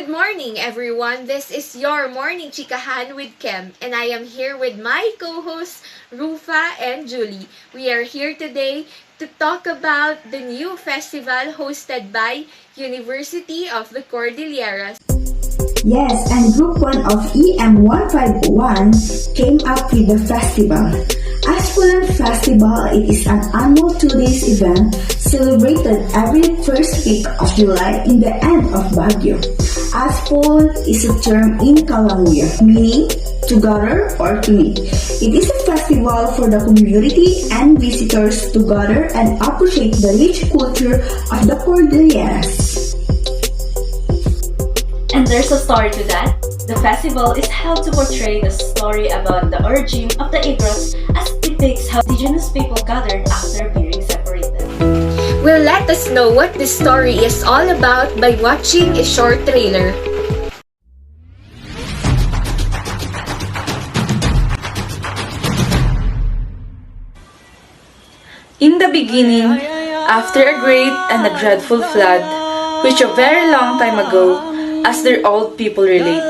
Good morning, everyone. This is your Morning Chikahan with Kem, and I am here with my co-hosts, Rufa and Julie. We are here today to talk about the new festival hosted by University of the Cordilleras. Yes, and Group 1 of EM151 came up with the festival. Aspulan Festival, it is an annual 2 days event celebrated every first week of July in the end of Baguio. Aspul is a term in Kalamuya, meaning to gather or to meet. It is a festival for the community and visitors to gather and appreciate the rich culture of the Cordilleras. And there's a story to that. The festival is held to portray the story about the origin of the Igorots as depicts how indigenous people gathered after being separated. Will let us know what this story is all about by watching a short trailer. In the beginning, after a great and a dreadful flood, which a very long time ago, as their old people relate,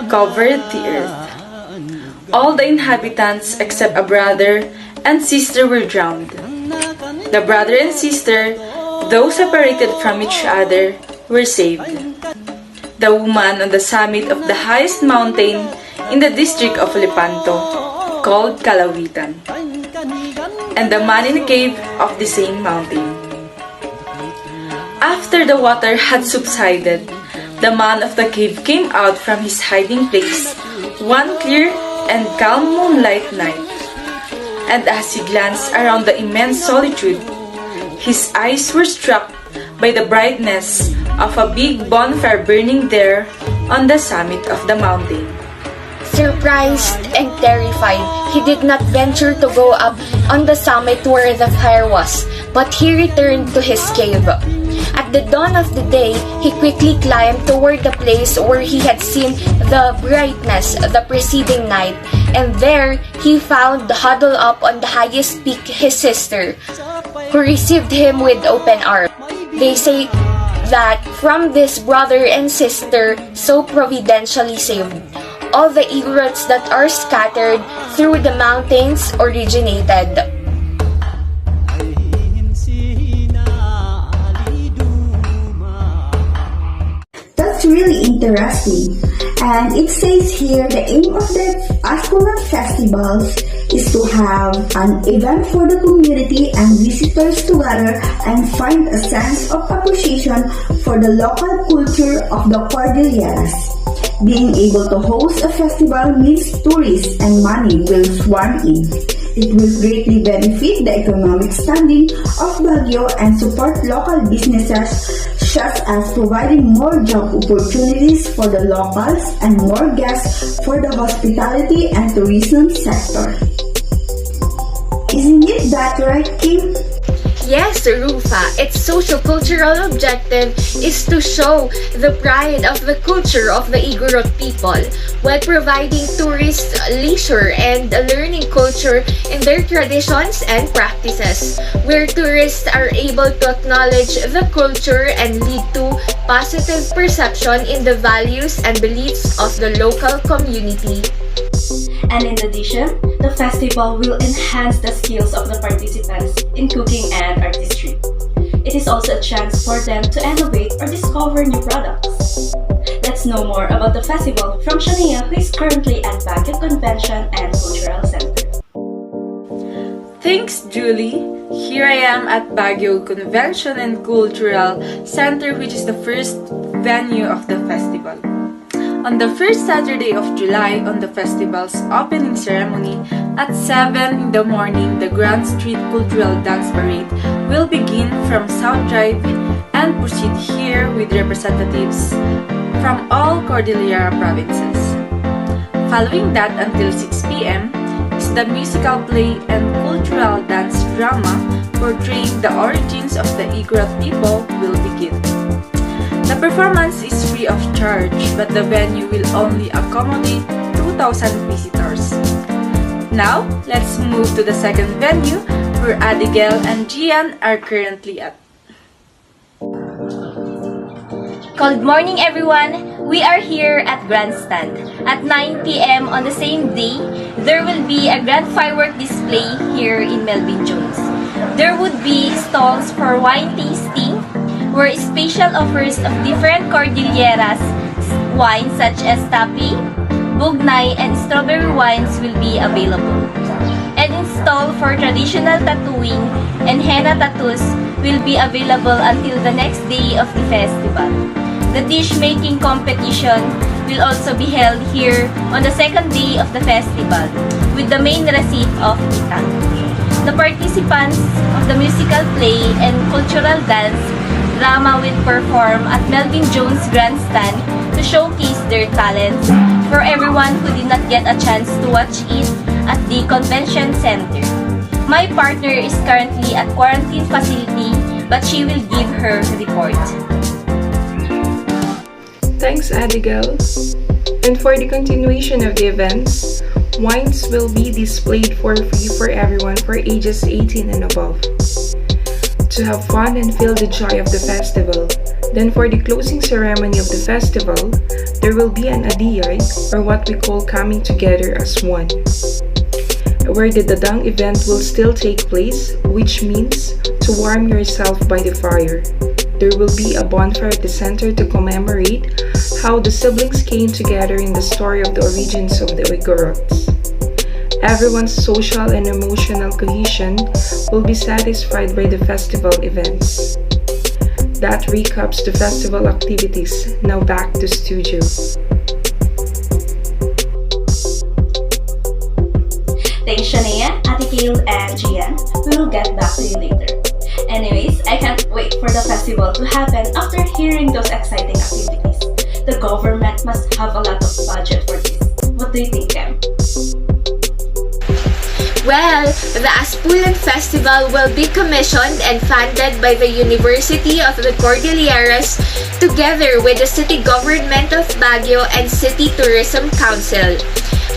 covered the earth. All the inhabitants except a brother and sister were drowned. The brother and sister, though separated from each other, were saved. The woman on the summit of the highest mountain in the district of Lepanto, called Calawitan, and the man in the cave of the same mountain. After the water had subsided, the man of the cave came out from his hiding place one clear and calm moonlight night, and as he glanced around the immense solitude, his eyes were struck by the brightness of a big bonfire burning there on the summit of the mountain. Surprised and terrified, he did not venture to go up on the summit where the fire was, but he returned to his cave. At the dawn of the day, he quickly climbed toward the place where he had seen the brightness the preceding night, and there he found huddled up on the highest peak his sister, who received him with open arms. They say that from this brother and sister so providentially saved, all the Igorots that are scattered through the mountains originated. That's really interesting. And it says here the aim of the Aspulan Festivals is to have an event for the community and visitors to gather and find a sense of appreciation for the local culture of the Cordilleras. Being able to host a festival means tourists and money will swarm in. It will greatly benefit the economic standing of Baguio and support local businesses, such as providing more job opportunities for the locals and more guests for the hospitality and tourism sector. Isn't it that right, Kim? Yes, Rufa, its socio-cultural objective is to show the pride of the culture of the Igorot people while providing tourists leisure and learning culture in their traditions and practices, where tourists are able to acknowledge the culture and lead to positive perception in the values and beliefs of the local community. And in addition, the festival will enhance the skills of the participants in cooking and artistry. It is also a chance for them to innovate or discover new products. Let's know more about the festival from Shania, who is currently at Baguio Convention and Cultural Center. Thanks, Julie. Here I am at Baguio Convention and Cultural Center, which is the first venue of the festival. On the first Saturday of July, on the festival's opening ceremony, at 7 in the morning, the Grand Street Cultural Dance Parade will begin from South Drive and proceed here with representatives from all Cordillera provinces. Following that until 6 p.m. is the musical play and cultural dance drama portraying the origins of the Igorot people will begin. The performance is free of charge, but the venue will only accommodate 2,000 visitors. Now, let's move to the second venue where Adigel and Gian are currently at. Good morning, everyone. We are here at Grandstand. At 9 p.m. on the same day, there will be a grand firework display here in Melvin Jones. There would be stalls for wine tasting, where special offers of different Cordilleras wines such as Tapi, Bugnay, and strawberry wines will be available. And install for traditional tattooing and henna tattoos will be available until the next day of the festival. The dish-making competition will also be held here on the second day of the festival with the main receipt of itang. The participants of the musical play and cultural dance drama will perform at Melvin Jones Grandstand to showcase their talents for everyone who did not get a chance to watch it at the convention center. My partner is currently at quarantine facility, but she will give her report. Thanks, Abigail. And for the continuation of the events, wines will be displayed for free for everyone for ages 18 and above. To have fun and feel the joy of the festival. Then for the closing ceremony of the festival, there will be an adiyay, or what we call coming together as one, where the dadang event will still take place, which means to warm yourself by the fire. There will be a bonfire at the center to commemorate how the siblings came together in the story of the origins of the Igorots. Everyone's social and emotional cohesion will be satisfied by the festival events. That recaps the festival activities. Now back to studio. Thanks, Shania, Abigail, and Gian. We will get back to you later. Anyways, I can't wait for the festival to happen after hearing those exciting activities. The government must have a lot of budget for this. What do you think, Cam? Well, the Aspulan Festival will be commissioned and funded by the University of the Cordilleras together with the City Government of Baguio and City Tourism Council.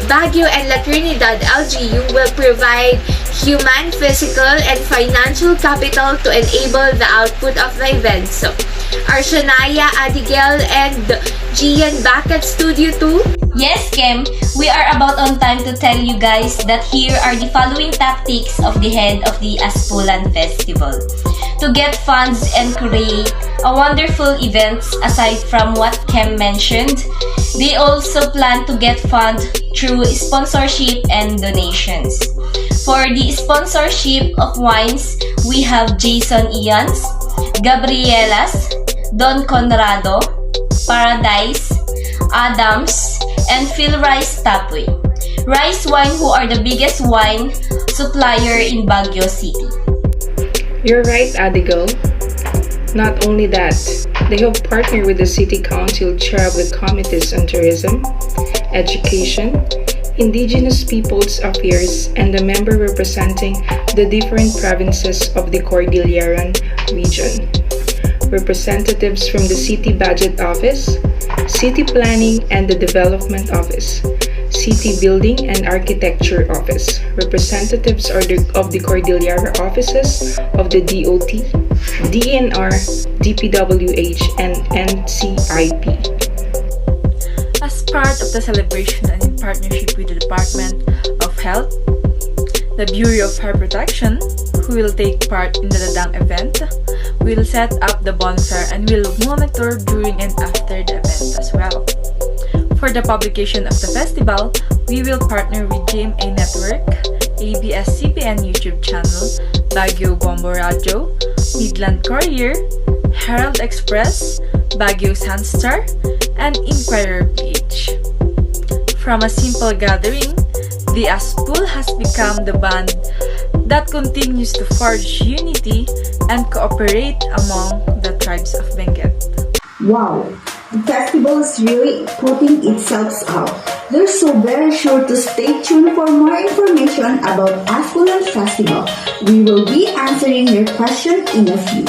Baguio and La Trinidad LGU will provide human, physical, and financial capital to enable the output of the events. Are Shania, Abigail, and Gian back at Studio 2? Yes, Kim, we are about on time to tell you guys that here are the following tactics of the head of the Aspulan Festival. To get funds and create a wonderful events aside from what Kim mentioned, they also plan to get funds through sponsorship and donations. For the sponsorship of wines, we have Jason Ians, Gabrielas, Don Conrado, Paradise, Adams, and Phil Rice Tapway. Rice Wine, who are the biggest wine supplier in Baguio City. You're right, Abigail. Not only that, they have partnered with the City Council Chair of the Committees on Tourism, Education, Indigenous Peoples Affairs, and the member representing the different provinces of the Cordilleran region. Representatives from the City Budget Office, City Planning and the Development Office, City Building and Architecture Office. Representatives are of the Cordillera offices of the DOT, DNR, DPWH, and NCIP. As part of the celebration and in partnership with the Department of Health, the Bureau of Fire Protection, who will take part in the Dadang event, will set up the bonfire and will monitor during and after the event as well. For the publication of the festival, we will partner with GMA Network, ABS-CBN YouTube channel, Baguio Bombo Radio, Midland Courier, Herald Express, Baguio Sunstar, and Inquirer PH. From a simple gathering, the Aspul has become the band that continues to forge unity and cooperate among the tribes of Benguet. Wow, the festival is really putting itself out. They're so very sure to stay tuned for more information about Aspulan Festival. We will be answering your question in a few.